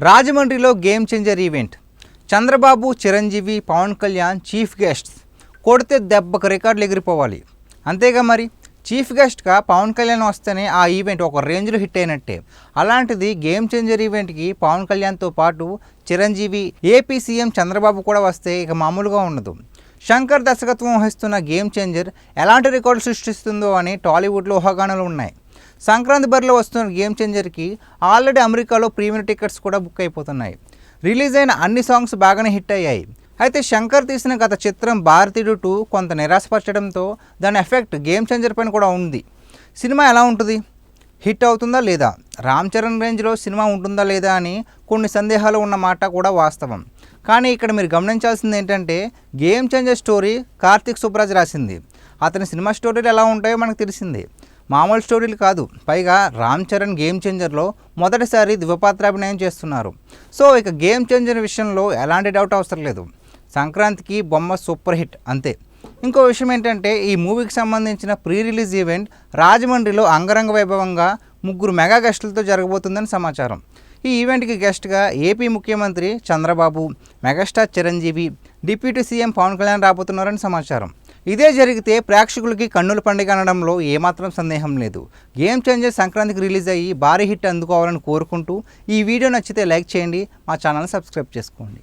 రాజమండ్రిలో game changer event. Chandrababu, Chiranjeevi, Pawan Kalyan chief guests. కొడితే దెబ్బకు రికార్డులు ఎగిరిపోవాలి. అంతేగా మరి. చీఫ్ గెస్ట్గా పవన్ కళ్యాణ్ వస్తేనే ఆ ఈవెంట్ ఒక రేంజ్లో హిట్ అయినట్టే. అలాంటిది గేమ్ చేంజర్ ఈవెంట్కి పవన్ కళ్యాణ్తో పాటు చిరంజీవి, ఏపీ సీఎం చంద్రబాబు కూడా వస్తే ఇక మామూలుగా ఉండదు. శంకర్ దర్శకత్వం వహిస్తున్న గేమ్ చేంజర్ ఎలాంటి రికార్డులు సృష్టిస్తుందో అని టాలీవుడ్లో ఊహాగానాలు ఉన్నాయి. సంక్రాంతి బరిలో వస్తున్న గేమ్ చేంజర్కి ఆల్రెడీ అమెరికాలో ప్రీమియర్ టికెట్స్ కూడా బుక్ అయిపోతున్నాయి. రిలీజ్ అయిన అన్ని సాంగ్స్ బాగానే హిట్ అయ్యాయి. అయితే శంకర్ తీసిన గత చిత్రం భారతీయుడు 2 కొంత నిరాశపరచడంతో దాని ఎఫెక్ట్ గేమ్ చేంజర్ పైన కూడా ఉంది. సినిమా ఎలా ఉంటుంది? హిట్ అవుతుందా లేదా? రామ్ చరణ్ రేంజ్లో సినిమా ఉంటుందా లేదా అని కొన్ని సందేహాలు ఉన్న మాట కూడా వాస్తవం. కానీ ఇక్కడ మీరు గమనించాల్సింది ఏంటంటే, game changer story Karthik Subbaraj రాసింది. అతని సినిమా స్టోరీలు ఎలా ఉంటాయో మనకు తెలిసింది. మామూలు స్టోరీలు కాదు. పైగా రామ్ చరణ్ గేమ్ చేంజర్లో మొదటిసారి ద్విపాత్రాభినయం చేస్తున్నారు. సో ఇక గేమ్ చేంజర్ విషయంలో ఎలాంటి డౌట్ అవసరం లేదు. సంక్రాంతికి బొమ్మ సూపర్ హిట్ అంతే. ఇంకో విషయం ఏంటంటే, ఈ మూవీకి సంబంధించిన ప్రీ రిలీజ్ ఈవెంట్ రాజమండ్రిలో అంగరంగ వైభవంగా 3 మెగా గెస్టులతో జరగబోతుందని సమాచారం. ఈ ఈవెంట్కి గెస్ట్గా ఏపీ ముఖ్యమంత్రి Chandrababu, megastar Chiranjeevi, deputy CM Pawan Kalyan రాబోతున్నారని సమాచారం. ఇదే జరిగితే ప్రేక్షకులకి కన్నుల పండుగ అనడంలో ఏమాత్రం సందేహం లేదు. గేమ్ చేంజర్ సంక్రాంతికి రిలీజ్ అయ్యి భారీ హిట్ అందుకోవాలని కోరుకుంటూ ఈ వీడియో నచ్చితే లైక్ చేయండి, మా ఛానల్ని సబ్స్క్రైబ్ చేసుకోండి.